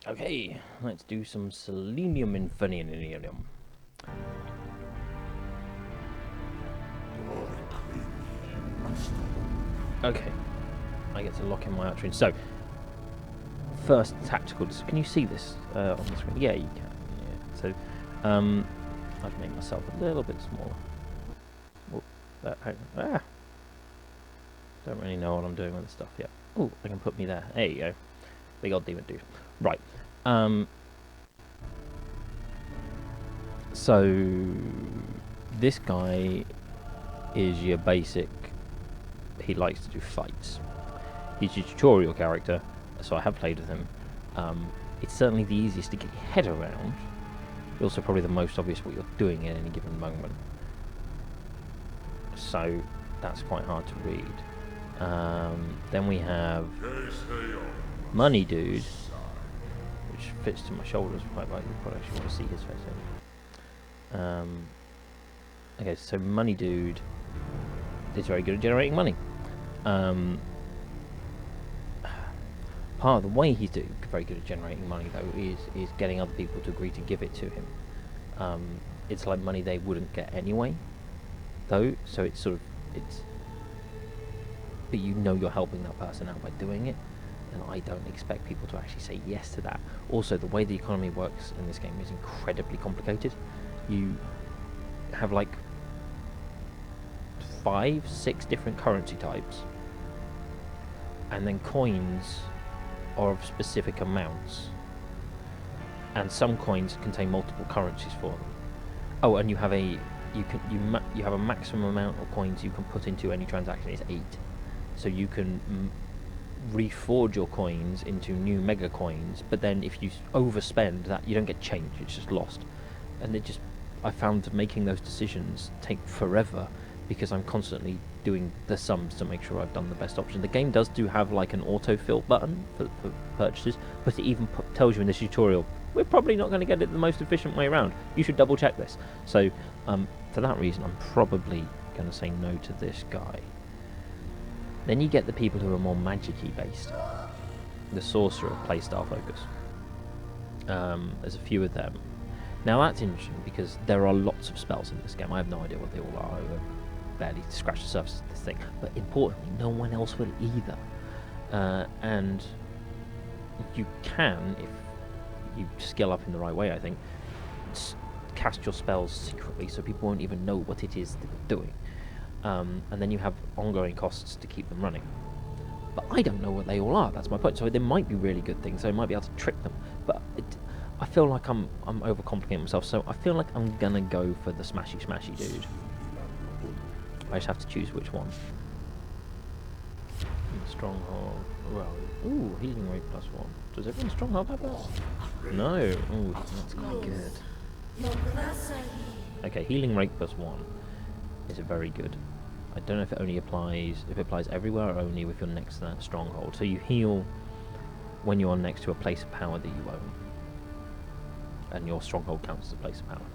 Okay, let's do some Solium Infernum. Okay, I get to lock in my archery. So, first tactical. Can you see this on the screen? Yeah, you can. Yeah. So, I've made myself a little bit smaller. Don't really know what I'm doing with this stuff yet. Oh, I can put me there. There you go. Big old demon dude. Right. So this guy is your basic. He likes to do fights. He's your tutorial character, so I have played with him. It's certainly the easiest to get your head around. Also, probably the most obvious what you're doing at any given moment. So that's quite hard to read. Then we have Money Dude, which fits to my shoulders quite well. You probably actually want to see his face. Okay, so Money Dude is very good at generating money. Part of the way he's very good at generating money, though, is getting other people to agree to give it to him. It's like money they wouldn't get anyway, though. So it's but you know you're helping that person out by doing it, and I don't expect people to actually say yes to that. Also, the way the economy works in this game is incredibly complicated. You have like 5, 6 different currency types, and then coins are of specific amounts, and some coins contain multiple currencies for them. Oh, and you have a maximum amount of coins you can put into any transaction. It's 8, so you can reforge your coins into new mega coins. But then if you overspend that, you don't get change; it's just lost. And I found making those decisions take forever because I'm constantly doing the sums to make sure I've done the best option. The game does have like an autofill button for purchases, but it even tells you in this tutorial, we're probably not going to get it the most efficient way around. You should double check this. So for that reason, I'm probably going to say no to this guy. Then you get the people who are more magic-y based. The Sorcerer playstyle focus. There's a few of them. Now that's interesting because there are lots of spells in this game. I have no idea what they all are. I barely scratched the surface of this thing. But importantly, no one else will either. And you can, if you skill up in the right way, I think, cast your spells secretly so people won't even know what it is that you're doing. And then you have ongoing costs to keep them running. But I don't know what they all are. That's my point. So they might be really good things. So I might be able to trick them. But I feel like I'm overcomplicating myself, so I feel like I'm gonna go for the smashy dude. I just have to choose which one. Stronghold. Well, ooh, healing rate +1. Does everyone Stronghold have that? No. Ooh, that's quite good. Okay, healing rate +1 is very good. I don't know if it applies everywhere or only if you're next to that stronghold. So you heal when you're next to a place of power that you own. And your stronghold counts as a place of power.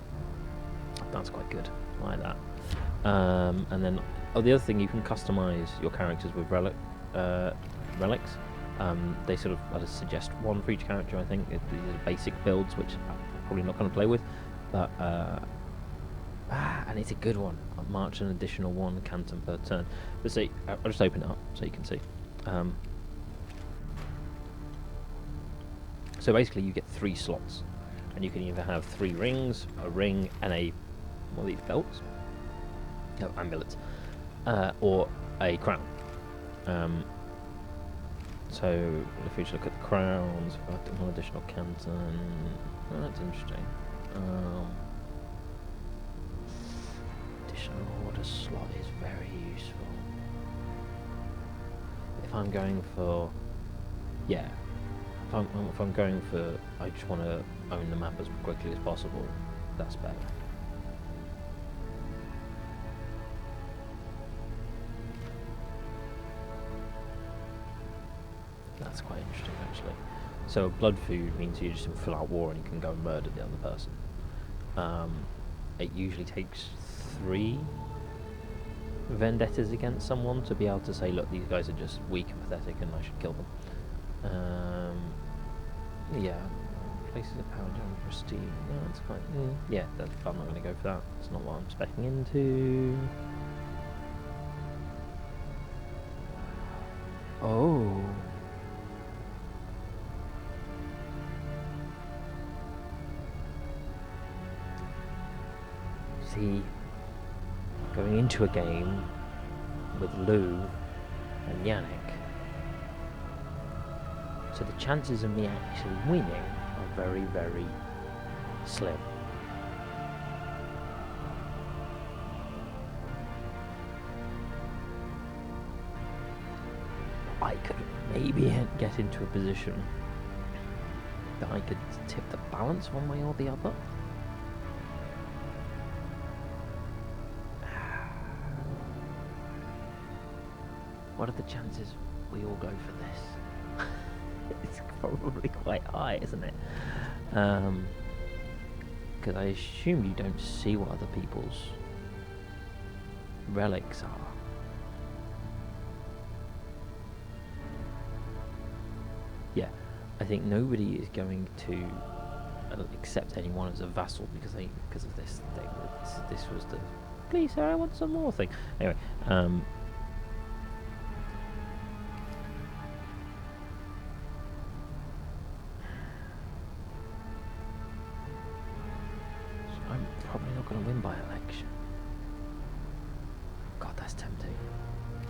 That's quite good. I like that. And then, the other thing, you can customize your characters with relics. They sort of, I just suggest one for each character. I think these are basic builds, which I'm probably not going to play with, but and it's a good one. I'll march an additional 1 canton per turn. But see, I'll just open it up so you can see. So basically, you get 3 slots. And you can either have 3 rings, a ring, and one of these belts, no, amulets, or a crown. So if we just look at the crowns, one additional canton. Oh, that's interesting. Additional order slot is very useful. If I'm going for, yeah. If I'm going for, I just want to own the map as quickly as possible, that's better. That's quite interesting, actually. So blood food means you're just in full-out war and you can go and murder the other person. It usually takes 3 vendettas against someone to be able to say, look, these guys are just weak and pathetic and I should kill them. Yeah. Places of power down prestige. No, that's quite. Yeah, I'm not going to go for that. It's not what I'm specking into. Oh. See, going into a game with Lou and Yannick, so the chances of me actually winning are very, very slim. I could maybe get into a position that I could tip the balance one way or the other. What are the chances we all go for this? It's probably quite high, isn't it? Because I assume you don't see what other people's relics are. Yeah, I think nobody is going to accept anyone as a vassal because of this thing. This was the please sir, I want some more thing. Anyway, I'm probably not going to win by election. God, that's tempting.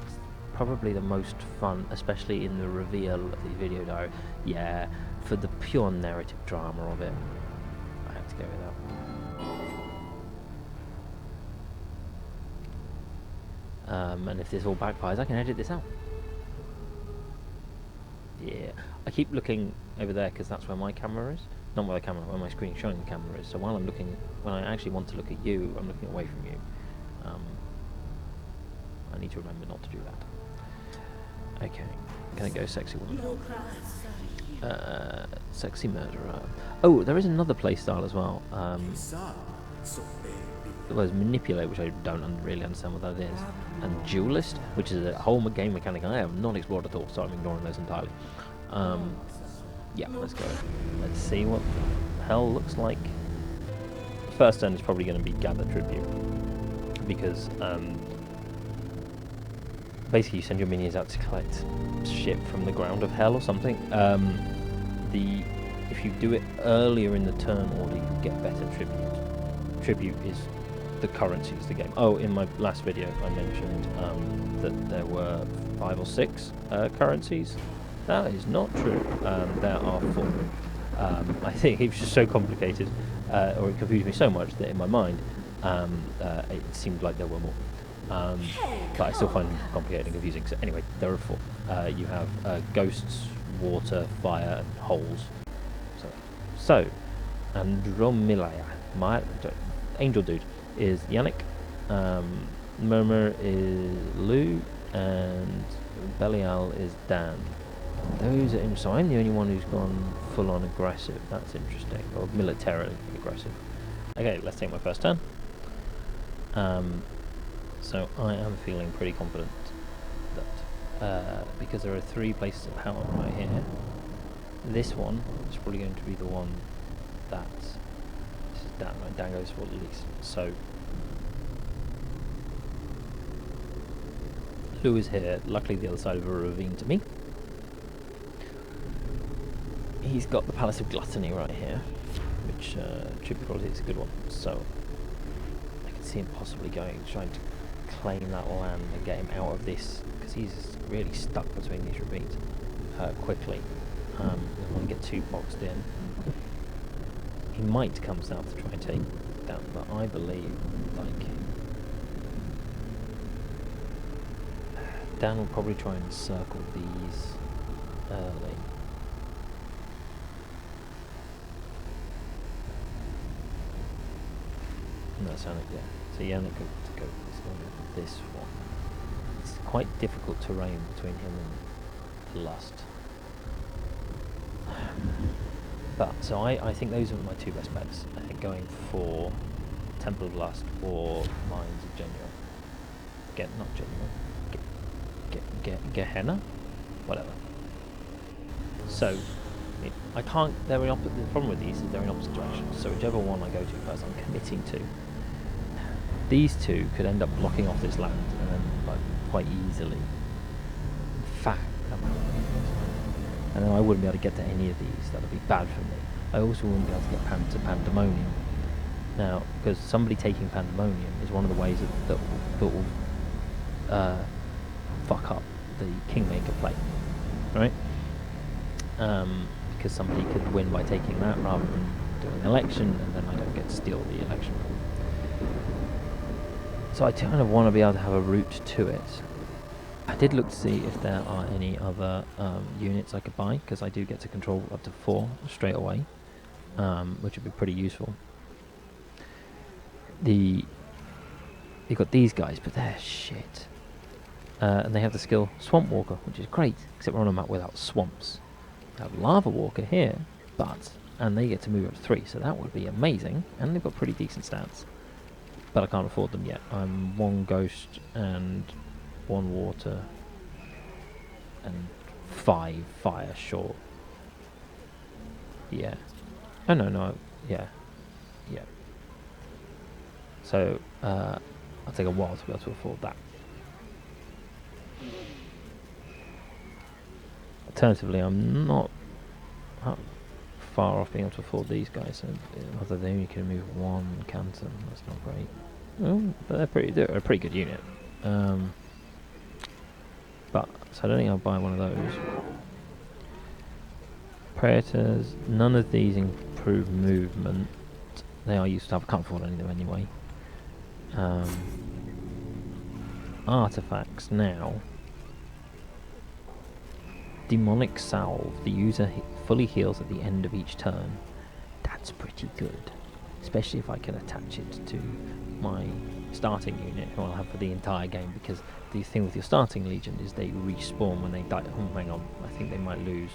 It's probably the most fun, especially in the reveal of the video diary. Yeah, for the pure narrative drama of it, I have to go with that. And if this all backfires, I can edit this out. Yeah, I keep looking over there because that's where my camera is. Not where the camera, where my screen is showing the camera is. So while I'm looking, when I actually want to look at you, I'm looking away from you. I need to remember not to do that. Okay, can I go sexy woman? Sexy murderer. Oh, there is another playstyle as well. There's manipulate, which I don't really understand what that is, and duelist, which is a whole game mechanic I have not explored at all, so I'm ignoring those entirely. Yeah, let's go. Let's see what the hell looks like. First turn is probably going to be gather tribute, because basically you send your minions out to collect shit from the ground of hell or something. If you do it earlier in the turn order, you get better tribute. Tribute is the currency is the game. Oh, in my last video I mentioned that there were 5 or 6 currencies. That is not true. There are 4. I think it was just so complicated, or it confused me so much that in my mind it seemed like there were more. But I still find them complicated and confusing. So anyway, there are 4. You have ghosts, water, fire, and holes. So Andromilaya, my angel dude, is Yannick. Murmur is Lou, and Belial is Dan. Those are so I'm the only one who's gone full on aggressive. That's interesting, or militarily aggressive. Okay, let's take my first turn. So I am feeling pretty confident that because there are 3 places of power right here, this one is probably going to be the one that this is Dan. Right? Dan goes for at least. So Lou is here. Luckily, the other side of a ravine to me. He's got the Palace of Gluttony right here, which tribute quality is a good one. So I can see him possibly trying to claim that land and get him out of this, because he's really stuck between these ravines quickly. I want to get too boxed in. He might come south to try and take down, but I believe Dan will probably try and circle these early. No, Yannick, yeah. So Yannick to go this one. It's quite difficult terrain between him and Lust. But so I think those are my 2 best bets. I think going for Temple of Lust or Mines of Genuine. Not Genuine. Gehenna? Whatever. So I can't. They're in the problem with these is they're in opposite directions. So whichever one I go to first, I'm committing to. These two could end up blocking off this land, and then like quite easily. In fact, and then I wouldn't be able to get to any of these. That would be bad for me. I also wouldn't be able to get to Pandemonium. Now, because somebody taking Pandemonium is one of the ways that will fuck up the Kingmaker play, right? Because somebody could win by taking that rather than doing an election, and then I don't get to steal the election. So I kind of want to be able to have a route to it. I did look to see if there are any other units I could buy, because I do get to control up to 4 straight away, which would be pretty useful. You've got these guys, but they're shit. And they have the skill Swamp Walker, which is great, except we're on a map without swamps. They have Lava Walker here, and they get to move up to 3, so that would be amazing, and they've got pretty decent stats. But I can't afford them yet. I'm 1 ghost and 1 water and 5 fire short. Yeah. Oh no, yeah. So, I'll take a while to be able to afford that. Alternatively, I'm not far off being able to afford these guys, so although they only can move 1 canton, that's not great. Oh, but they're a pretty good unit. But, so I don't think I'll buy one of those. Predators, none of these improve movement. They are used to have, I can't afford any of them anyway. Artifacts now. Demonic Salve. The user fully heals at the end of each turn. That's pretty good. Especially if I can attach it to my starting unit, who I'll have for the entire game, because the thing with your starting legion is they respawn when they die. Oh, hang on, I think they might lose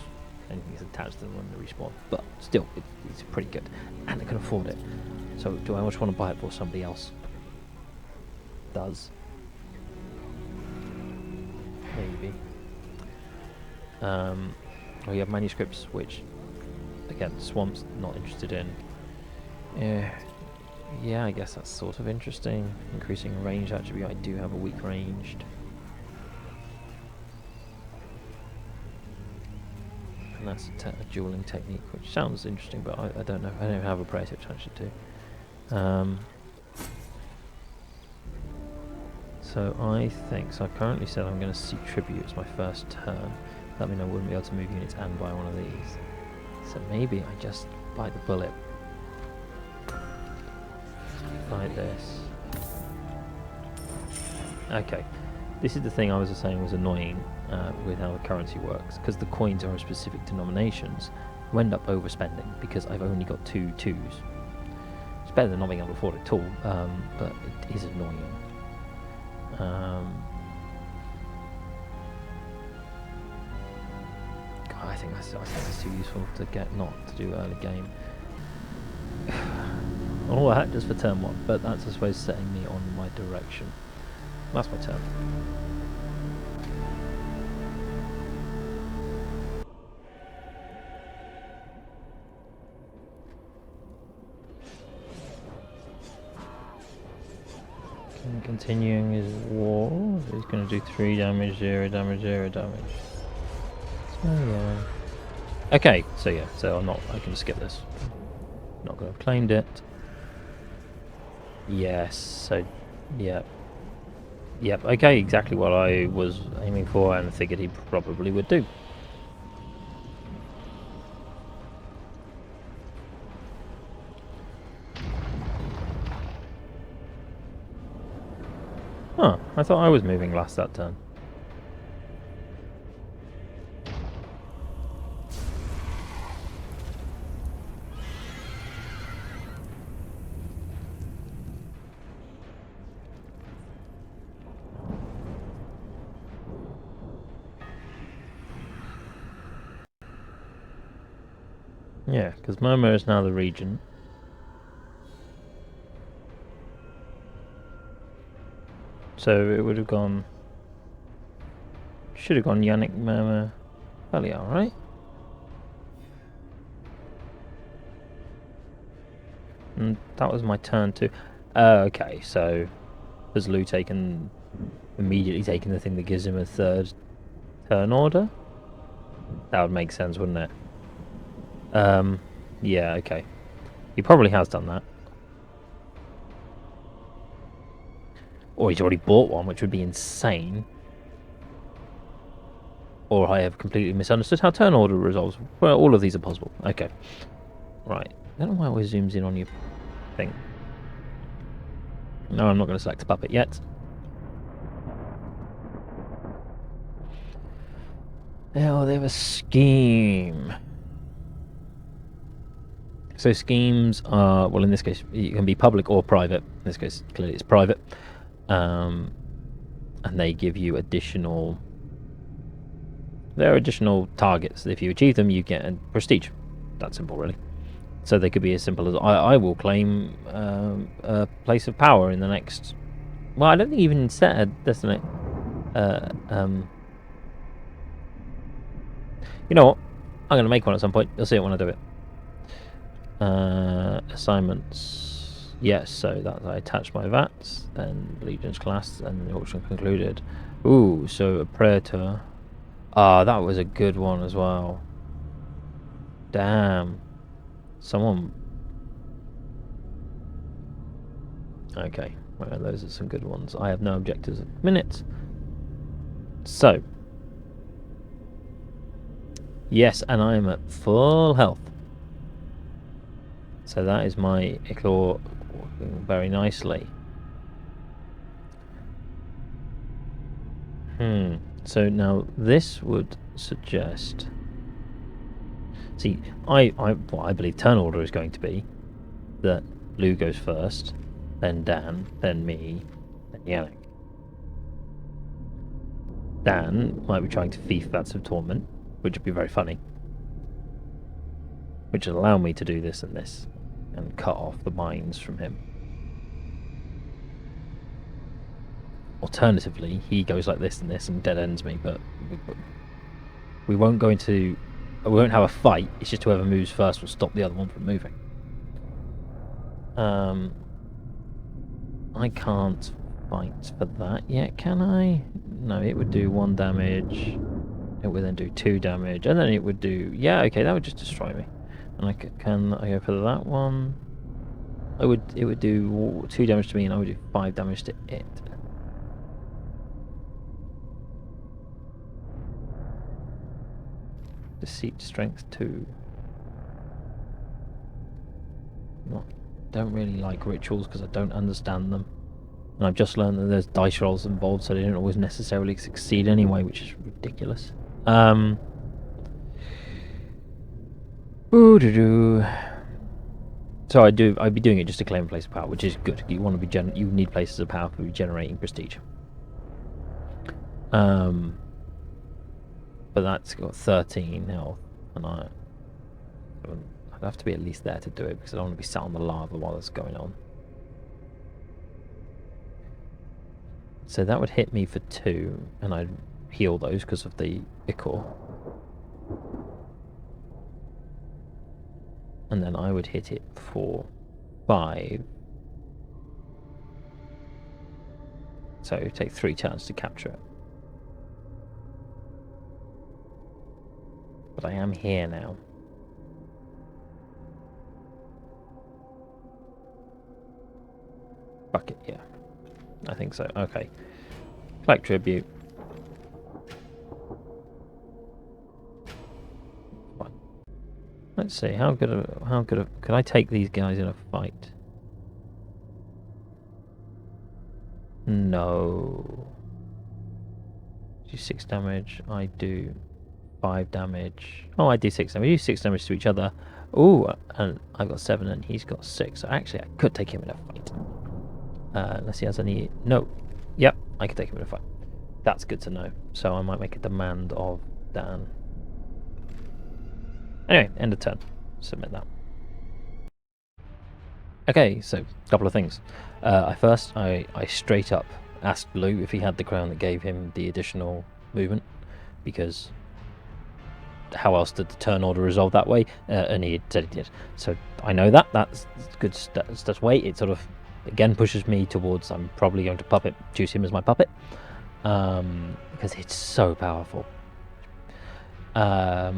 anything that's attached to them when they respawn. But still, it's pretty good. And I can afford it. So do I just want to buy it before somebody else does? Maybe. We have manuscripts, which, again, Swamp's not interested in. Yeah, I guess that's sort of interesting. Increasing range attribute, I do have a weak ranged. And that's a dueling technique, which sounds interesting, but I don't know. I don't have a Predator to attach it to. So I think, so I currently said I'm going to seek tribute as my first turn. That means I wouldn't be able to move units and buy one of these. So maybe I just bite the bullet. Like this. Okay. This is the thing I was saying was annoying with how the currency works. Because the coins are of specific denominations, you end up overspending because I've only got 2 2s. It's better than not being able to afford it at all, but it is annoying. God, I think that's too useful to get not to do early game. All that just for turn 1, but that's I suppose setting me on my direction. That's my turn. Continuing his war, he's going to do 3 damage, 0 damage, 0 damage. So yeah. Okay, so yeah, I can skip this. Not going to have claimed it. Yes, so, yeah. Yep, okay, exactly what I was aiming for and figured he probably would do. Huh, I thought I was moving last that turn. Yeah, because Murmur is now the regent. So it would have gone... Should have gone Yannick, Murmur, Belial, right? And that was my turn too. Okay, so has Lou immediately taken the thing that gives him a third turn order? That would make sense, wouldn't it? Yeah, okay. He probably has done that. Or he's already bought one, which would be insane. Or I have completely misunderstood how turn order resolves. Well, all of these are possible. Okay. Right. I don't know why it always zooms in on your thing. No, I'm not going to select a puppet yet. Oh, they have a scheme. So schemes are, well, in this case, it can be public or private. In this case, clearly it's private. And they give you additional... There are additional targets. If you achieve them, you get a prestige. That's simple, really. So they could be as simple as, I will claim a place of power in the next... Well, I don't think even set a destination. You know what? I'm going to make one at some point. You'll see it when I do it. Assignments. Yes, so that I attached my VATs, then Legion's class, and the auction concluded. Ooh, so a Praetor. Ah, that was a good one as well. Damn. Someone... Okay, well, those are some good ones. I have no objectives at the minute. So. Yes, and I am at full health. So that is my Ichlor working very nicely. So now this would suggest... See, I believe turn order is going to be that Lou goes first, then Dan, then me, then Yannick. Dan might be trying to thief Vats of Torment, which would be very funny. Which would allow me to do this and this, and cut off the mines from him. Alternatively, he goes like this and this and dead ends me, but we won't go into... We won't have a fight, it's just whoever moves first will stop the other one from moving. I can't fight for that yet, can I? No, it would do 1 damage, it would then do 2 damage, and then it would do... Yeah, okay, that would just destroy me. And can I go for that one? It would do 2 damage to me, and I would do 5 damage to it. Deceit strength 2. Don't really like rituals because I don't understand them. And I've just learned that there's dice rolls involved, so they don't always necessarily succeed anyway, which is ridiculous. So I'd be doing it just to claim a place of power, which is good. You want to be you need places of power for generating prestige. But that's got 13 health, and I'd have to be at least there to do it because I don't want to be sat on the lava while that's going on. So that would hit me for 2, and I'd heal those because of the Ichor. And then I would hit it for 5. So take 3 turns to capture it. But I am here now. Fuck it, yeah. I think so. Okay. Collect tribute. Fine. Let's see. How good could I take these guys in a fight? No. Do 6 damage. I do 5 damage. Oh, I do 6 damage. We do 6 damage to each other. Ooh, and I've got 7 and he's got 6. So actually, I could take him in a fight. Unless he has any... No. Yep, I can take him in a fight. That's good to know. So I might make a demand of Dan. Anyway, end of turn. Submit that. Okay, so a couple of things. I straight up asked Lou if he had the crown that gave him the additional movement, because how else did the turn order resolve that way? And he said he did. So I know that. That's good. That's wait. It sort of again pushes me towards I'm probably going to choose him as my puppet, because it's so powerful. I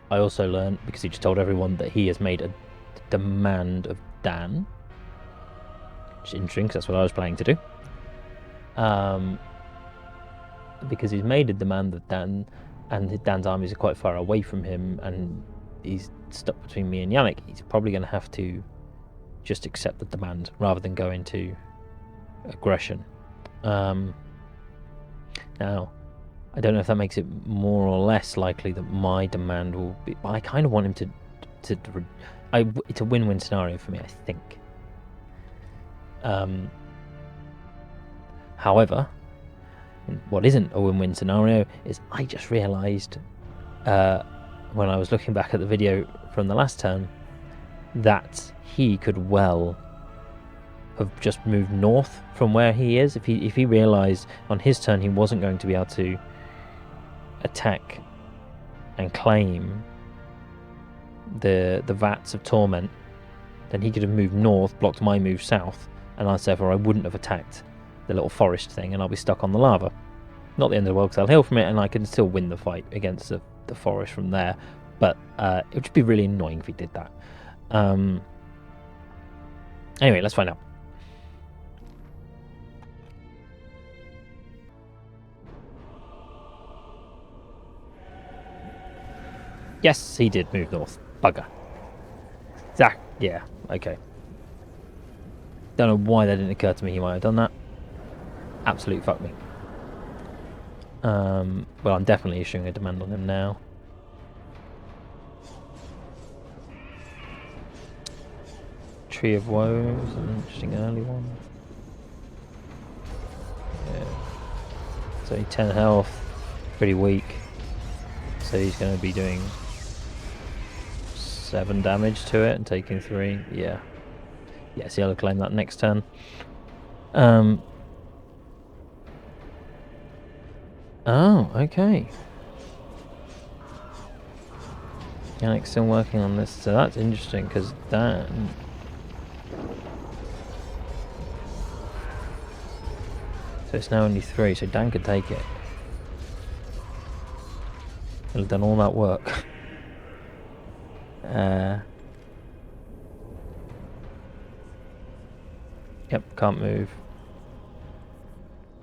also learned, because he just told everyone, that he has made a demand of Dan, which is interesting because that's what I was planning to do. Because he's made a demand of Dan, and Dan's armies are quite far away from him, and he's stuck between me and Yannick. He's probably going to have to just accept the demand rather than go into aggression. Now, I don't know if that makes it more or less likely that my demand will be. I kind of want him to it's a win-win scenario for me, I think. However, what isn't a win-win scenario is I just realised when I was looking back at the video from the last turn that he could well have just moved north from where he is. If he realised on his turn he wasn't going to be able to attack and claim the vats of torment, then he could have moved north, blocked my move south, and therefore I wouldn't have attacked the little forest thing, and I'll be stuck on the lava. Not the end of the world, because I'll heal from it, and I can still win the fight against the forest from there. But it would just be really annoying if he did that. Anyway, let's find out. Yes, he did move north. Bugger. Zach, yeah, okay. Don't know why that didn't occur to me he might have done that. Absolute fuck me. Well, I'm definitely issuing a demand on him now. Tree of Woes, an interesting early one. Yeah. So 10 health, pretty weak. So he's going to be doing 7 damage to it and taking 3. Yeah. Yeah, see, I'll claim that next turn. Oh, okay. Yannick's still working on this, so that's interesting, because Dan... So it's now only 3, so Dan could take it. He'll have done all that work. Yep, can't move.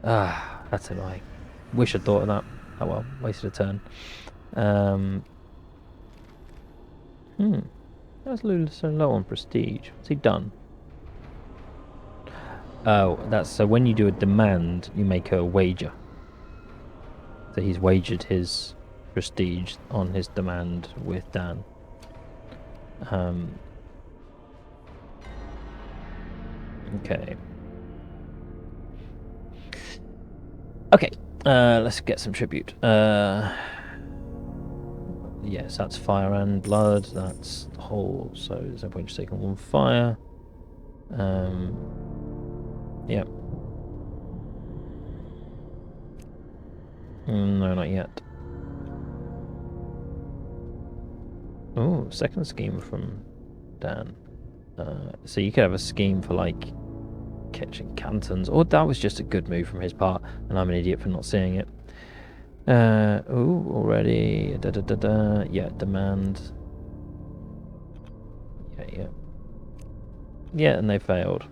Ah, that's annoying. Wish I'd thought of that. Oh well, wasted a turn. That's so low on prestige. What's he done? Oh, that's so when you do a demand, you make a wager. So he's wagered his prestige on his demand with Dan. Okay. Okay, let's get some tribute. Yes, that's fire and blood. That's whole. So there's no point just taking 1 fire. Yep. No, not yet. Oh, second scheme from Dan. So you could have a scheme for like catching cantons, or that was just a good move from his part, and I'm an idiot for not seeing it. Oh, already. Yeah, demand. Yeah. Yeah, and they failed.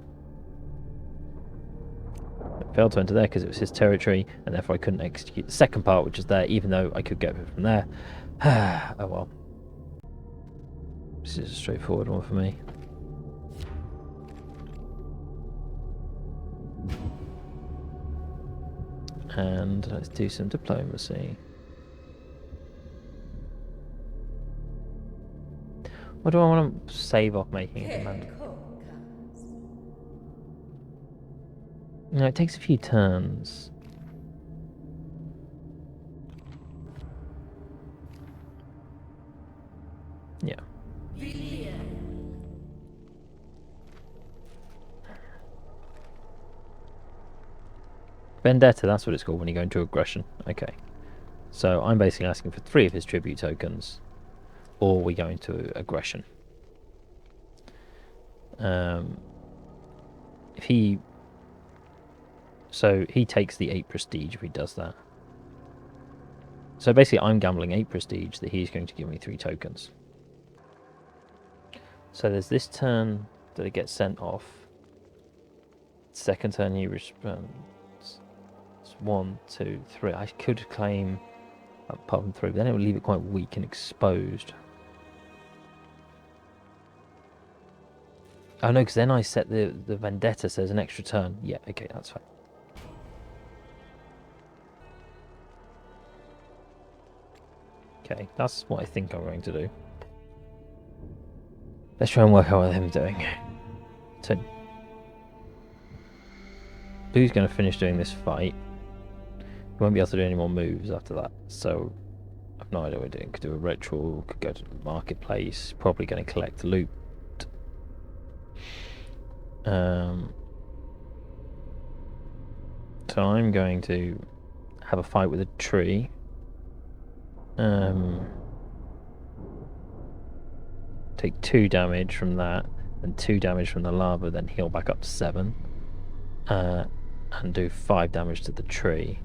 It failed to enter there because it was his territory, and therefore I couldn't execute the second part, which is there, even though I could get it from there. Oh well. This is a straightforward one for me. And let's do some diplomacy. What do I want to save off making a demand? No, it takes a few turns. Yeah. Vendetta, that's what it's called when you go into aggression. Okay. So I'm basically asking for 3 of his tribute tokens, or we go into aggression. If he... So he takes the 8 prestige if he does that. So basically I'm gambling 8 prestige that he's going to give me 3 tokens. So there's this turn that it gets sent off. Second turn he responds. It's 1, 2, 3. I could claim apart from 3, but then it would leave it quite weak and exposed. Oh no, because then I set the vendetta says an extra turn. Yeah, okay, that's fine. Okay, that's what I think I'm going to do. Let's try and work out what I'm doing. So, Boo's going to finish doing this fight. He won't be able to do any more moves after that, so I've no idea what we're doing. Could do a ritual, could go to the marketplace, probably going to collect loot. So I'm going to have a fight with a tree. Take 2 damage from that, and 2 damage from the lava, then heal back up to 7. And do 5 damage to the tree.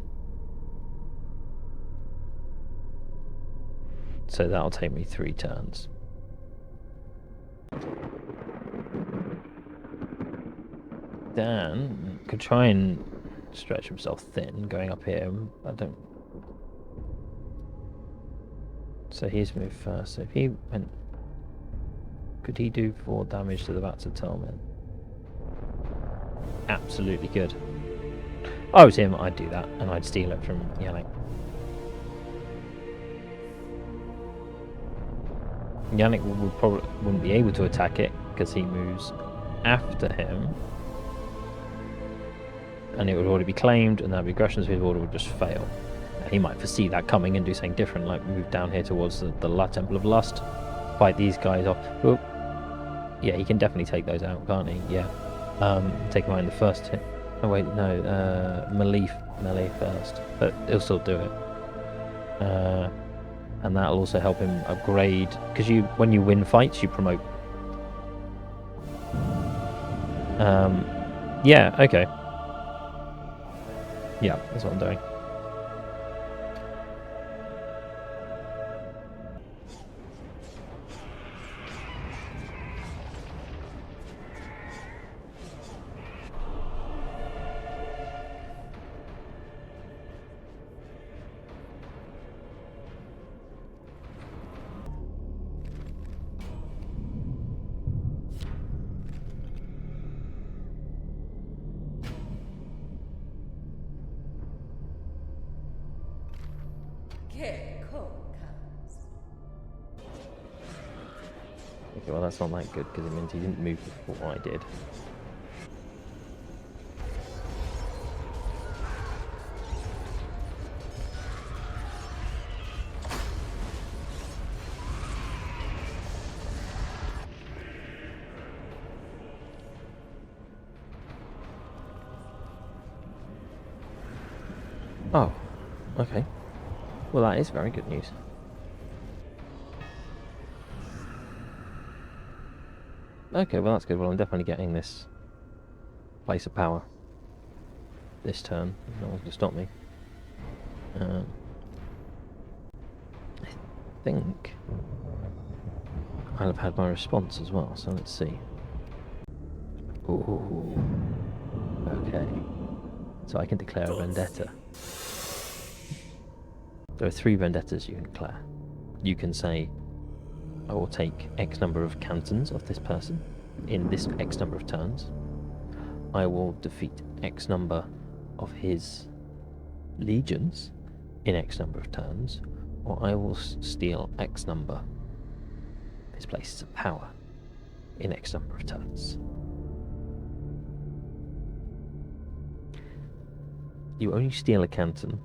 So that'll take me 3 turns. Dan could try and stretch himself thin going up here. I don't... So he's moved first. So if he went... Could he do 4 damage to the Vats of Torment? Absolutely good. If I was him, I'd do that, and I'd steal it from Yannick. Yannick wouldn't be able to attack it because he moves after him, and it would already be claimed, and that aggression speed order would just fail. He might foresee that coming and do something different, like move down here towards the La Temple of Lust, fight these guys off. Oh, yeah, he can definitely take those out, can't he? Yeah. Take him out in the first hit. Oh wait, no, melee first, but he'll still do it. And that'll also help him upgrade, because when you win fights, you promote. Yeah, okay. Yeah, that's what I'm doing. Okay, well that's not that good because it means he didn't move before I did. Oh, okay. Well, that is very good news. Okay, well that's good. Well, I'm definitely getting this place of power this turn. No one can stop me. I think I'll have had my response as well, so let's see. Ooh. Okay. So I can declare a vendetta. There are 3 vendettas you can declare. You can say, I will take X number of cantons of this person in this X number of turns. I will defeat X number of his legions in X number of turns, or I will steal X number of his places of power in X number of turns. You only steal a canton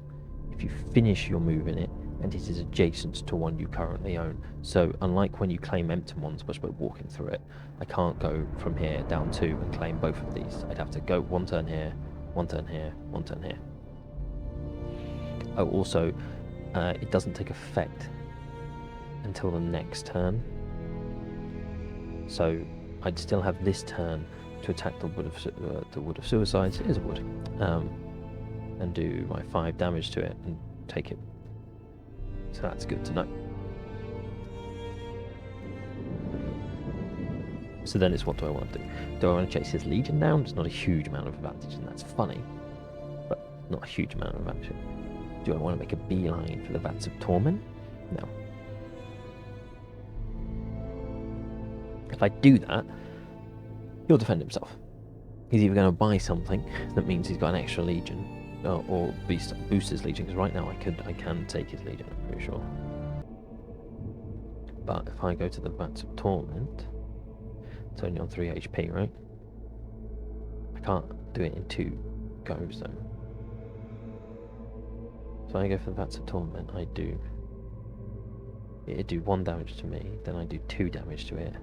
if you finish your move in it and it is adjacent to one you currently own. So unlike when you claim empty ones just by walking through it, I can't go from here down 2 and claim both of these. I'd have to go 1 turn here, 1 turn here, 1 turn here. Oh, also, it doesn't take effect until the next turn. So I'd still have this turn to attack the Wood of Suicides. It is a wood, and do my 5 damage to it and take it. So that's good to know. So then it's, what do I want to do? Do I want to chase his Legion down? It's not a huge amount of advantage, and that's funny, but not a huge amount of action. Do I want to make a beeline for the Vats of Torment? No. If I do that, he'll defend himself. He's either going to buy something that means he's got an extra Legion, or boost his Legion, because right now I can take his Legion, I'm pretty sure. But if I go to the Vats of Torment, it's only on 3 HP, right? I can't do it in 2 goes though. So I go for the Vats of Torment, it'd do 1 damage to me, then I do 2 damage to it,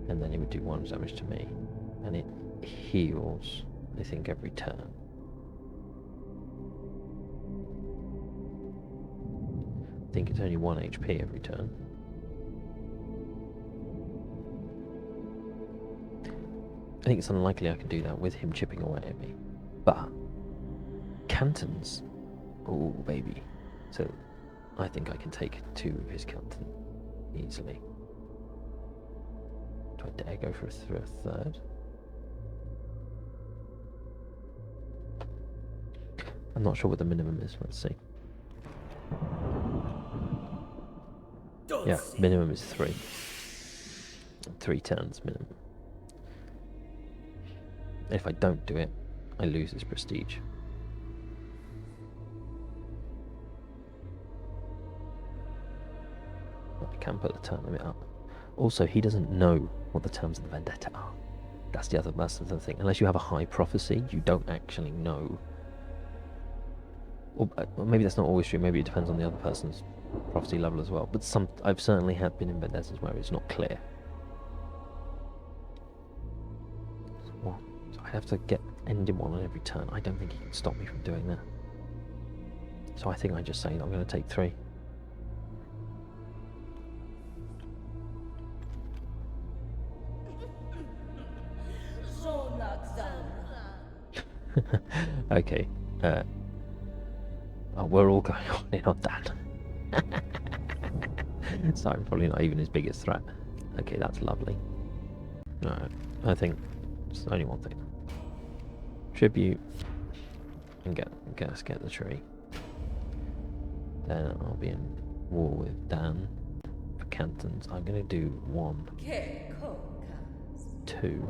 and then it would do 1 damage to me, and it heals, I think, every turn. I think it's only 1 HP every turn. I think it's unlikely I can do that with him chipping away at me. But Cantons, oh baby. So I think I can take 2 of his Canton easily. Do I dare go for a third? I'm not sure what the minimum is, let's see. Yeah, minimum is 3. 3 turns minimum. If I don't do it, I lose his prestige. I can put the turn limit up. Also, he doesn't know what the terms of the vendetta are. That's the other thing. Unless you have a high prophecy, you don't actually know. Or maybe that's not always true. Maybe it depends on the other person's prophecy level as well. But I've certainly been in vendettas where it's not clear. So I have to end in 1 on every turn. I don't think he can stop me from doing that. So I think I just say that I'm going to take 3. Okay. We're all going on in on that. So I'm probably not even his biggest threat. Okay, that's lovely. Alright, I think it's only one thing. Tribute and get the tree. Then I'll be in war with Dan for Cantons. I'm gonna do 1, 2.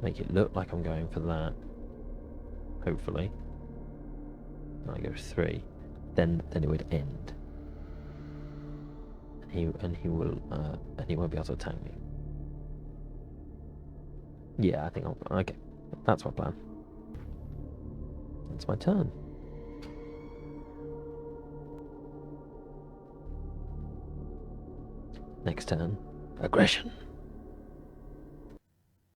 Make it look like I'm going for that. Hopefully. And I go 3. Then it would end. And he won't be able to attack me. Yeah, I think okay. That's my plan. That's my turn. Next turn, aggression.